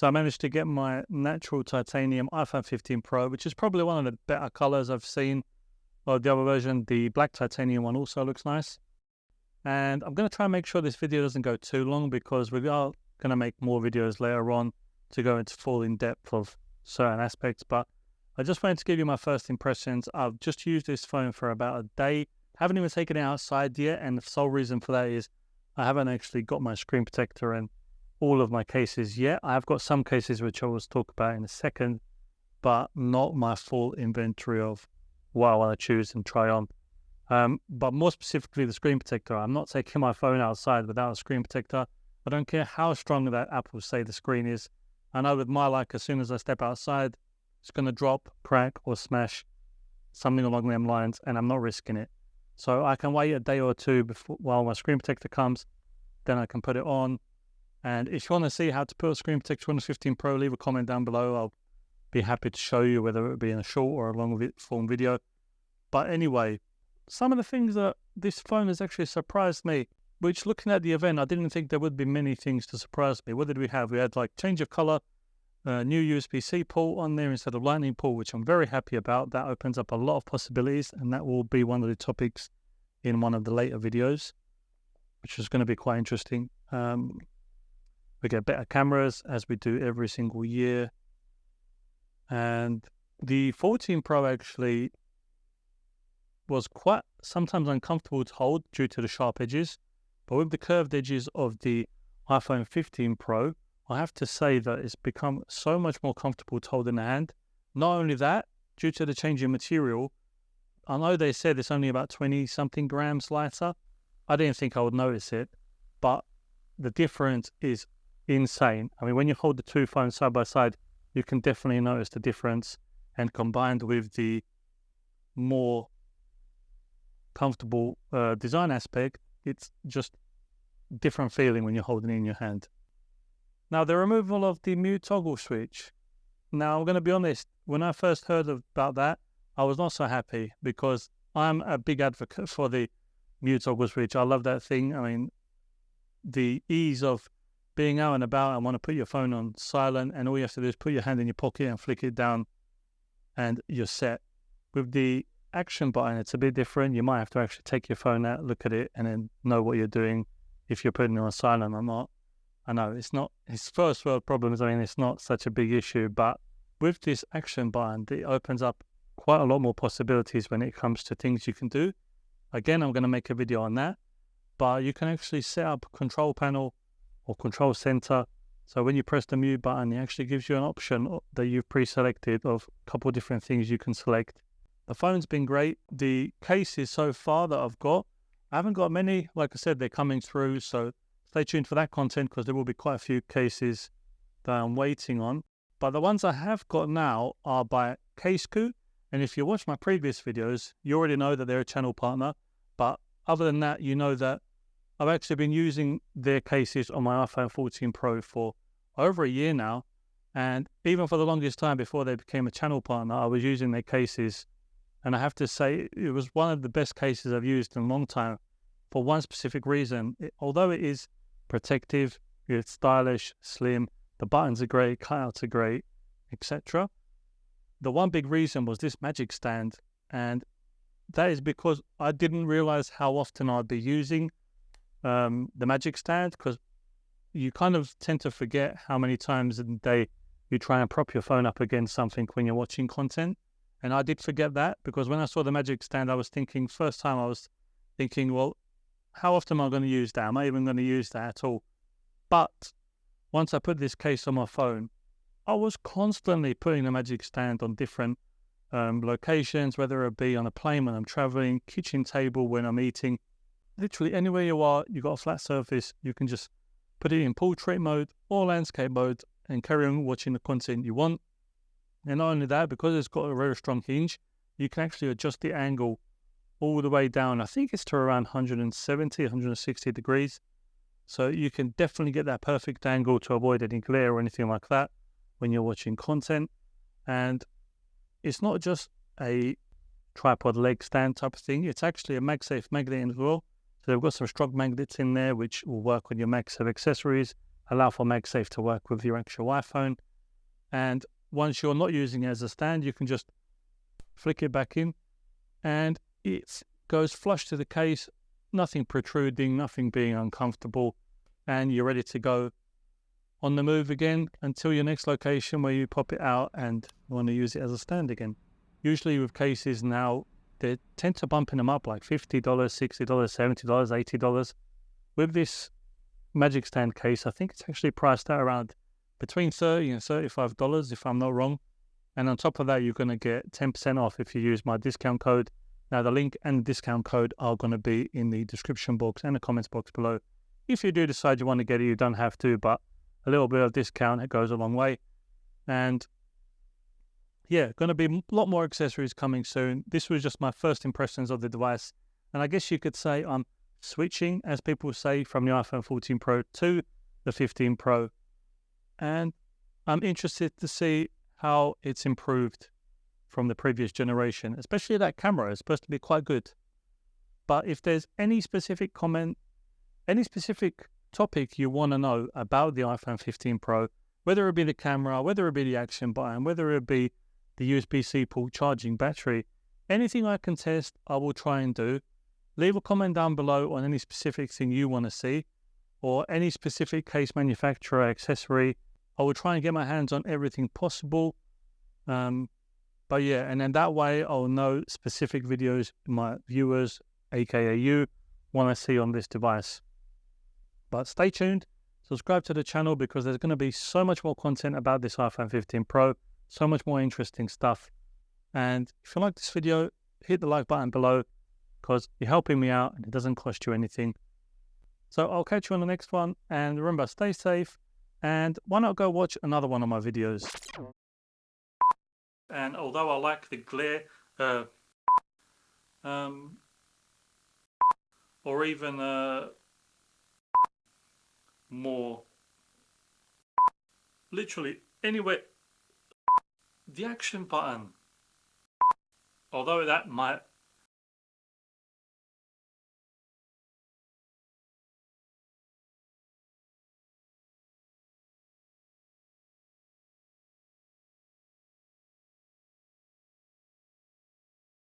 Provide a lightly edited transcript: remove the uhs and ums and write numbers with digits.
So I managed to get my natural titanium iPhone 15 Pro, which is probably one of the better colors I've seen. Or the other version, the black titanium one, also looks nice. And I'm going to try and make sure this video doesn't go too long, because we are going to make more videos later on to go into full in depth of certain aspects. But I just wanted to give you my first impressions. I've just used this phone for about a day. Haven't even taken it outside yet. And the sole reason for that is I haven't actually got my screen protector and all of my cases yet. I've got some cases which I will talk about in a second, but not my full inventory of what I want to choose and try on. But more specifically, the screen protector. I'm not taking my phone outside without a screen protector. I don't care how strong that Apple say the screen is. I know with my luck, as soon as I step outside, it's going to drop, crack, or smash, something along them lines, and I'm not risking it. So I can wait a day or two while my screen protector comes, then I can put it on. And if you want to see how to put a screen protector on the 15 Pro, leave a comment down below. I'll be happy to show you, whether it be in a short or a long form video. But anyway, some of the things that this phone has actually surprised me, which looking at the event, I didn't think there would be many things to surprise me. What did we have? We had like change of color, new USB-C port on there instead of lightning port, which I'm very happy about. That opens up a lot of possibilities, and that will be one of the topics in one of the later videos, which is going to be quite interesting. We get better cameras, as we do every single year. And the 14 Pro actually was quite sometimes uncomfortable to hold due to the sharp edges. But with the curved edges of the iPhone 15 Pro, I have to say that it's become so much more comfortable to hold in the hand. Not only that, due to the change in material, I know they said it's only about 20-something grams lighter. I didn't think I would notice it, but the difference is insane. I mean, when you hold the two phones side by side, you can definitely notice the difference. And combined with the more comfortable design aspect, it's just different feeling when you're holding it in your hand. Now, the removal of the mute toggle switch. Now, I'm going to be honest, when I first heard about that, I was not so happy, because I'm a big advocate for the mute toggle switch. I love that thing. I mean, the ease of being out and about and want to put your phone on silent, and all you have to do is put your hand in your pocket and flick it down and you're set. With the action button, it's a bit different. You might have to actually take your phone out, look at it, and then know what you're doing, if you're putting it on silent or not. I know it's first world problems. I mean, it's not such a big issue, but with this action button, it opens up quite a lot more possibilities when it comes to things you can do. Again, I'm going to make a video on that, but you can actually set up a control panel or control center. So when you press the mute button, it actually gives you an option that you've pre-selected of a couple of different things you can select. The phone's been great. The cases so far that I've got, I haven't got many. Like I said, they're coming through, so stay tuned for that content, because there will be quite a few cases that I'm waiting on. But the ones I have got now are by CaseKoo. And if you watch my previous videos, you already know that they're a channel partner. But other than that, you know that I've actually been using their cases on my iPhone 14 Pro for over a year now. And even for the longest time before they became a channel partner, I was using their cases. And I have to say, it was one of the best cases I've used in a long time, for one specific reason. Although it is protective, it's stylish, slim, the buttons are great, cutouts are great, etc. The one big reason was this magic stand. And that is because I didn't realize how often I'd be using the magic stand, because you kind of tend to forget how many times in the day you try and prop your phone up against something when you're watching content. And I did forget that, because when I saw the magic stand, I was thinking, well, how often am I going to use that? Am I even going to use that at all? But once I put this case on my phone, I was constantly putting the magic stand on different locations, whether it be on a plane when I'm traveling, kitchen table when I'm eating. Literally anywhere you are, you've got a flat surface, you can just put it in portrait mode or landscape mode and carry on watching the content you want. And not only that, because it's got a very strong hinge, you can actually adjust the angle all the way down. I think it's to around 170, 160 degrees. So you can definitely get that perfect angle to avoid any glare or anything like that when you're watching content. And it's not just a tripod leg stand type of thing. It's actually a MagSafe magnet as well. So they've got some strong magnets in there which will work on your MagSafe accessories. allow for MagSafe to work with your actual iPhone. And once you're not using it as a stand, you can just flick it back in and it goes flush to the case, nothing protruding, nothing being uncomfortable, and you're ready to go on the move again until your next location where you pop it out and you want to use it as a stand again. Usually with cases now, they tend to bumping them up like $50, $60, $70, $80. With this Magic Stand case, I think it's actually priced at around between $30 and $35 if I'm not wrong. And on top of that, you're going to get 10% off if you use my discount code. Now the link and the discount code are going to be in the description box and the comments box below. If you do decide you want to get it, you don't have to, but a little bit of discount, it goes a long way. And yeah, going to be a lot more accessories coming soon. This was just my first impressions of the device. And I guess you could say I'm switching, as people say, from the iPhone 14 Pro to the 15 Pro. And I'm interested to see how it's improved from the previous generation, especially that camera is supposed to be quite good. But if there's any specific comment, any specific topic you want to know about the iPhone 15 Pro, whether it be the camera, whether it be the action button, whether it be the USB-C port charging battery, anything I can test, I will try and do. Leave a comment down below on any specific thing you want to see or any specific case manufacturer accessory. I will try and get my hands on everything possible. But yeah, and then that way I'll know specific videos my viewers, aka you, want to see on this device. But stay tuned, subscribe to the channel because there's going to be so much more content about this iPhone 15 Pro, so much more interesting stuff. And if you like this video, hit the like button below because you're helping me out and it doesn't cost you anything. So I'll catch you on the next one, and remember, stay safe, and why not go watch another one of my videos. And although I like the glare, or even more, literally anywhere, the action button, although that might